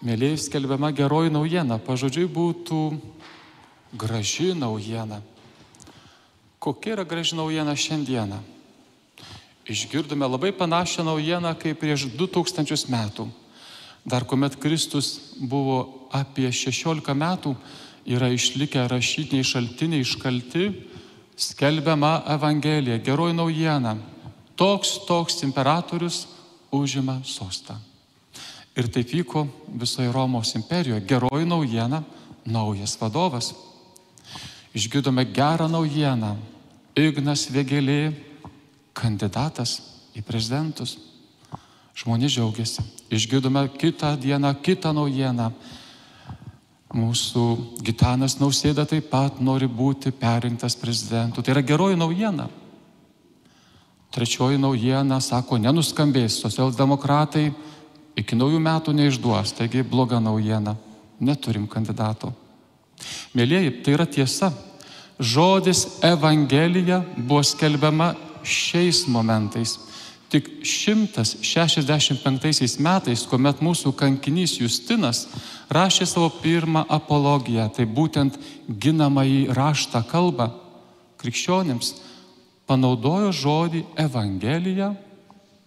Mėlyje, skelbiama geroji naujiena, pažodžiui būtų graži naujiena. Kokia yra graži naujiena šiandieną? Išgirdome labai panašią naujieną kaip prieš 2000 metų. Dar kuomet Kristus buvo apie 16 metų, yra išlikę rašytiniai šaltiniai iškalti, skelbiama Evangelija, geroji naujiena. Toks imperatorius užima sostą. Ir taip vyko visoje Romos imperijoje. Geroji naujiena, naujas vadovas. Išgirdome gerą naujieną. Ignas Vėgėlė, kandidatas į prezidentus. Žmonės džiaugiasi. Išgirdome kitą dieną, kitą naujieną. Mūsų Gitanas Nausėda taip pat nori būti perrinktas prezidentu. Tai yra geroji naujiena. Trečioji naujiena, sako, nenuskambės. Socialdemokratai iki naujų metų neišduos. Taigi bloga naujiena. Neturim kandidato. Mėlieji, tai yra tiesa. Žodis Evangelija buvo skelbiama šiais momentais. Tik 165 metais, kuomet mūsų kankinys Justinas rašė savo pirmą apologiją, tai būtent ginamąjį raštą kalbą krikščionims, panaudojo žodį Evangelija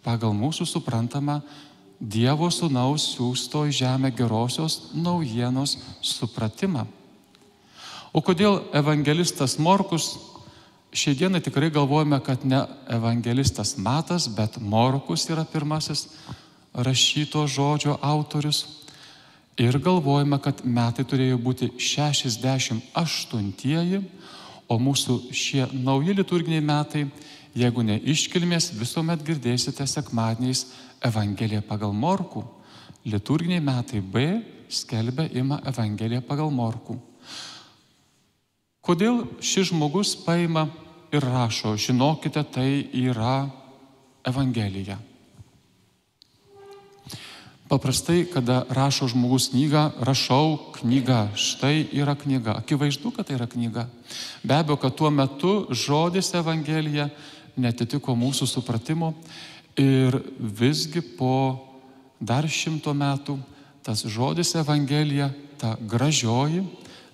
pagal mūsų suprantamą Dievo Sūnaus siųsto į žemę gerosios naujienos supratimą. O kodėl evangelistas Morkus? Šiandieną tikrai galvojame, kad ne evangelistas Matas, bet Morkus yra pirmasis rašyto žodžio autorius. Ir galvojame, kad metai turėjo būti 68-ieji, o mūsų šie nauji liturginiai metai, jeigu ne iškilmės, visuomet girdėsite sekmadieniais Evangeliją pagal Morkų. Liturginiai metai B skelbia ima Evangeliją pagal Morkų. Kodėl šis žmogus paima ir rašo, žinokite, tai yra Evangelija. Paprastai, kada rašo žmogus knygą, rašau knygą, štai yra knyga. Akivaizdu, kad tai yra knyga. Be abejo, kad tuo metu žodis Evangelija netitiko mūsų supratimo ir visgi po dar 100 metų tas žodis Evangelija, ta gražioji,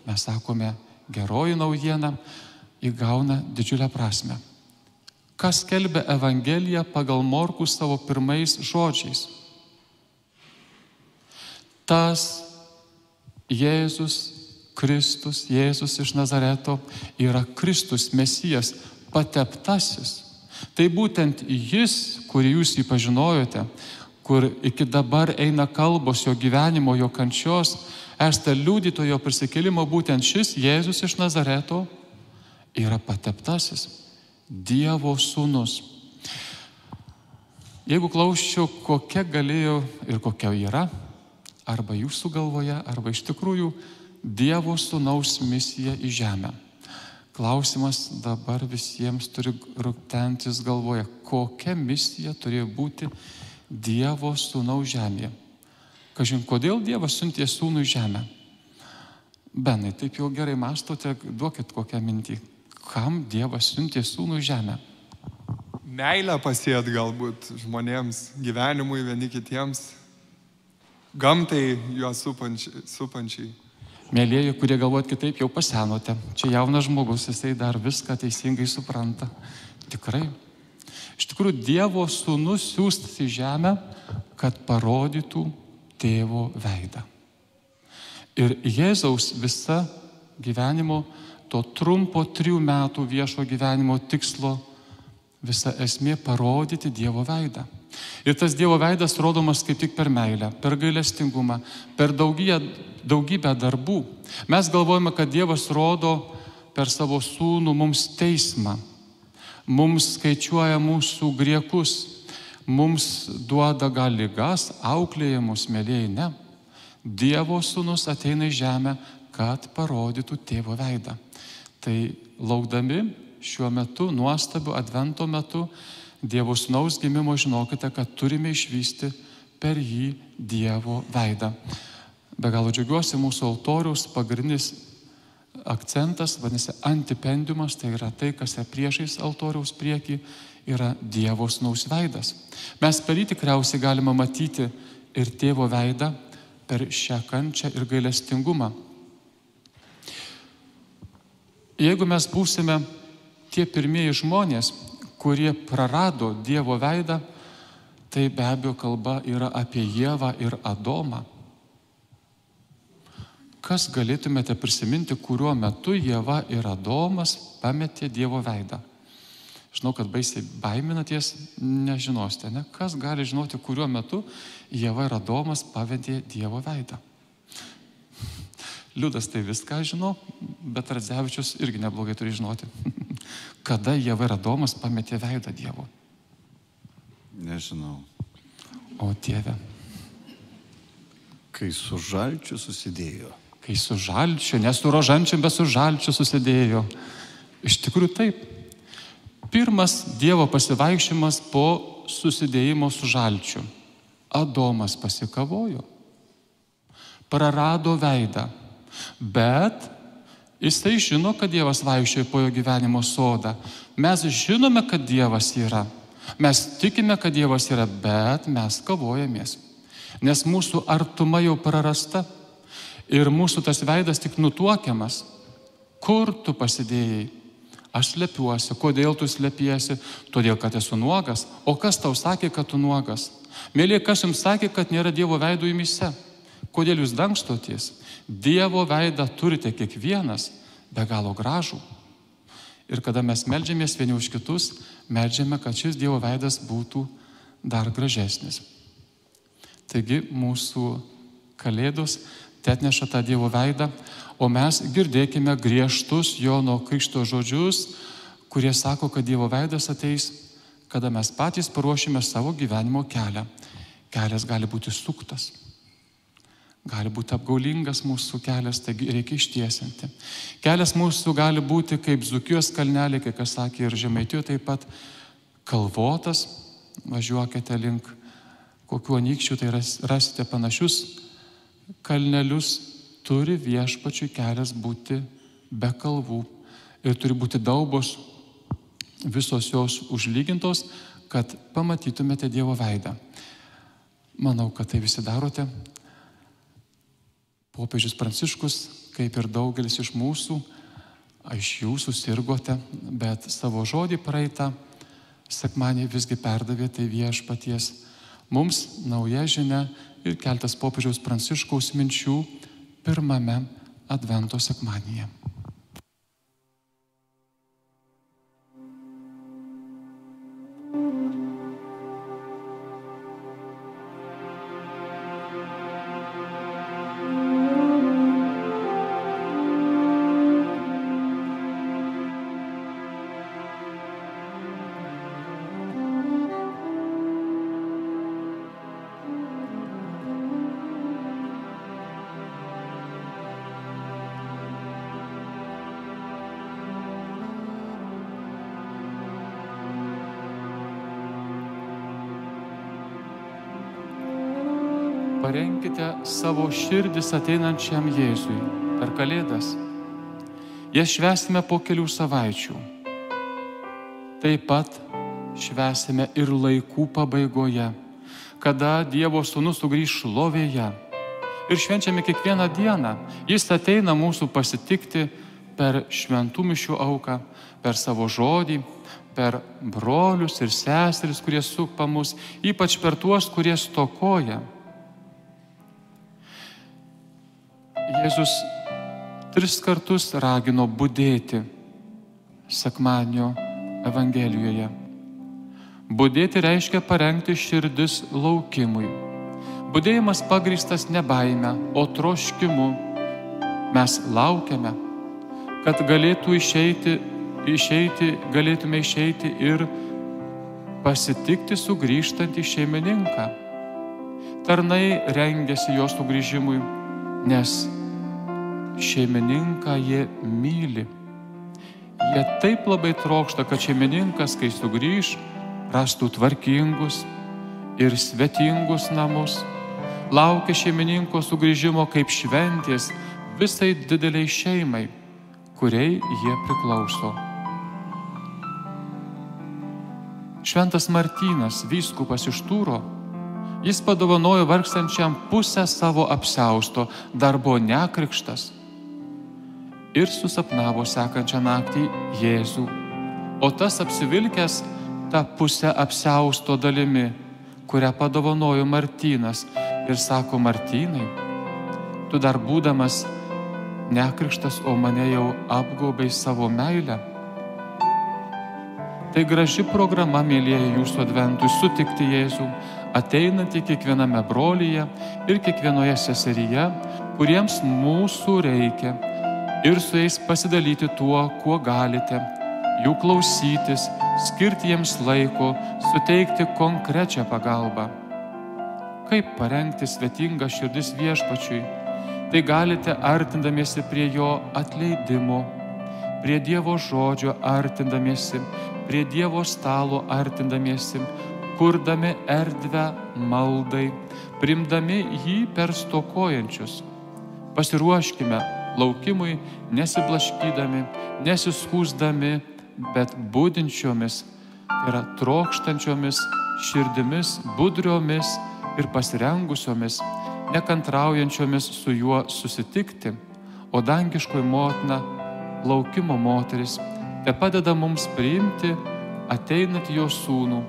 mes sakome, geroji naujiena, įgauna didžiulę prasme. Kas skelbia Evangeliją pagal Morkų savo pirmais žodžiais? Tas Jėzus Kristus, Jėzus iš Nazareto yra Kristus, Mesijas, pateptasis. Tai būtent jis, kurį jūs jį pažinojote, kur iki dabar eina kalbos jo gyvenimo, jo kančios, esate liudytojo prisikėlimo, būtent šis Jėzus iš Nazareto yra pateptasis, Dievo sūnus. Jeigu klausčiau, kokia galėjo ir kokia yra, arba jūsų galvoje, arba iš tikrųjų Dievo sūnaus misija į žemę. Klausimas dabar visiems turi rūktentis galvoje, kokia misija turėjo būti Dievo sūnaus žemėje. Kažin, kodėl Dievas siuntė sūnų į žemę? Benai, taip jau gerai mąstote, duokit kokią mintį. Kam Dievas siuntė sūnų į žemę? Meilę pasiet galbūt žmonėms, gyvenimui vieni kitiems, gamtai juos supančiai. Mėlieji, kurie galvojat kitaip, jau pasenote. Čia jaunas žmogus, jisai dar viską teisingai supranta. Tikrai. Iš tikrųjų, Dievo sūnus siųstas į žemę, kad parodytų Tėvo veidą. Ir Jėzaus visa gyvenimo, to trumpo 3 metų viešo gyvenimo tikslo, visa esmė parodyti Dievo veidą. Ir tas Dievo veidas rodomas kaip tik per meilę, per gailestingumą, per daugybę darbų. Mes galvojame, kad Dievas rodo per savo sūnų mums teismą, mums skaičiuoja mūsų griekus, mums duoda gal ligas, auklėjimus, mėlėjai, ne. Dievo sūnus ateina į žemę, kad parodytų Tėvo veidą. Tai laukdami šiuo metu, nuostabiu advento metu, Dievo sūnaus gimimo, žinokite, kad turime išvysti per jį Dievo veidą. Be galo džiaugiuosi, mūsų altoriaus pagrindinis akcentas, vadinasi, antipendiumas, tai yra tai, kas yra priešais altoriaus priekį, yra Dievo sūnaus veidas. Mes per jį tikriausiai galime matyti ir Tėvo veidą, per šią kančią ir gailestingumą. Jeigu mes būsime tie pirmieji žmonės, kurie prarado Dievo veidą, tai be abejo kalba yra apie Ievą ir Adomą. Kas galėtumėte prisiminti, kuriuo metu Ieva ir Adomas pametė Dievo veidą? Žinau, kad baisiai baiminaties, nežinosite, ne? Kas gali žinoti, kuriuo metu Ieva ir Adomas pametė Dievo veidą? Liudas tai viską žino, bet Radzevičius irgi neblogai turi žinoti. Kada Ieva ir Adomas pametė veidą Dievo? Nežinau. O Dieve. Kai su žalčiu susidėjo. Kai su žalčiu, ne su rožančiu, bet su žalčiu susidėjo. Iš tikrųjų taip. Pirmas Dievo pasivaikščiojimas po susidėjimo su žalčiu. Adomas pasikavojo. Prarado veidą. Bet jisai žino, kad Dievas vaikščioja po jo gyvenimo sodą. Mes žinome, kad Dievas yra. Mes tikime, kad Dievas yra, bet mes kavojamės. Nes mūsų artuma jau prarasta ir mūsų tas veidas tik nutuokiamas. Kur tu pasidėjai? Aš slepiuosi. Kodėl tu slepiesi? Todėl, kad esu nuogas. O kas tau sakė, kad tu nuogas? Mėly, kas jums sakė, kad nėra Dievo veido jumyse? Kodėl jūs dangstoties? Dievo veidą turite kiekvienas, be galo gražų. Ir kada mes meldžiamės vieni už kitus, meldžiame, kad šis Dievo veidas būtų dar gražesnis. Taigi mūsų kalėdos te atneša tą Dievo veidą, o mes girdėkime griežtus Jono Krikšto žodžius, kurie sako, kad Dievo veidas ateis, kada mes patys paruošime savo gyvenimo kelią. Kelias gali būti suktas. Gali būti apgaulingas mūsų kelias, taigi reikia ištiesinti. Kelias mūsų gali būti kaip Dzūkijos kalnelė, kai kas sakė, ir Žemaitijoje taip pat kalvotas. Važiuokite link kokių anykščių, tai rasite panašius kalnelius. Turi viešpačiui kelias būti be kalvų ir turi būti daubos, visos jos užlygintos, kad pamatytumėte Dievo veidą. Manau, kad tai visi darote. Popiežius Pranciškus, kaip ir daugelis iš mūsų, iš jūsų sirgote, bet savo žodį praeitą sekmadienį visgi perdavė tai viešpaties. Mums nauja žinia ir keltas popiežiaus Pranciškaus minčių pirmame Advento sekmadienyje. Parenkite savo širdis ateinančiam Jėzui per Kalėdas. Jas švęsime po kelių savaičių. Taip pat švęsime ir laikų pabaigoje, kada Dievo Sūnus sugrįš šlovėje. Ir švenčiame kiekvieną dieną. Jis ateina mūsų pasitikti per šventų mišių auką, per savo žodį, per brolius ir seseris, kurie supa mus, ypač per tuos, kurie stokoja. Jėzus 3 kartus ragino budėti sekmadienio Evangelijoje. Budėti reiškia parengti širdis laukimui. Budėjimas pagrįstas ne baime, o troškimu. Mes laukiame, kad galėtume išeiti ir pasitikti sugrįžtantį šeimininką. Tarnai rengiasi jo sugrįžimui, nes šeimininką jie myli. Jie taip labai trokšta, kad šeimininkas, kai sugrįž, rastų tvarkingus ir svetingus namus. Laukia šeimininko sugrįžimo kaip šventės visai dideliai šeimai, kuriai jie priklauso. Šventas Martynas, vyskupas iš Tūro, Jis padovanojo vargstančiam pusę savo apsiausto, dar buvo nekrikštas. Ir susapnavo sekančią naktį Jėzų. O tas apsivilkęs tą pusę apsiausto dalimi, kurią padovanojo Martynas. Ir sako: Martynai, tu dar būdamas nekrikštas, o mane jau apgaubei savo meilę. Tai graži programa, mėlyjeji, jūsų adventui sutikti Jėzų, ateinantį kiekviename brolyje ir kiekvienoje seseryje, kuriems mūsų reikia, ir su jais pasidalyti tuo, kuo galite, jų klausytis, skirti jiems laiko, suteikti konkrečią pagalbą. Kaip parengti svetingą širdis Viešpačiui? Tai galite artindamiesi prie jo atleidimo, prie Dievo žodžio artindamiesi, prie Dievo stalo artindamiesi, kurdami erdvę maldai, primdami jį per stokojančius. Pasiruoškime laukimui, nesiblaškydami, nesiskųsdami, bet budinčiomis, tai yra trokštančiomis širdimis, budriomis ir pasirengusiomis, nekantraujančiomis su juo susitikti, o dangiškoji motina, laukimo moteris, te padeda mums priimti ateinantį jo sūnų.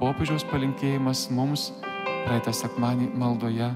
Popiežiaus palinkėjimas mums praeitą sekmadienį maldoje.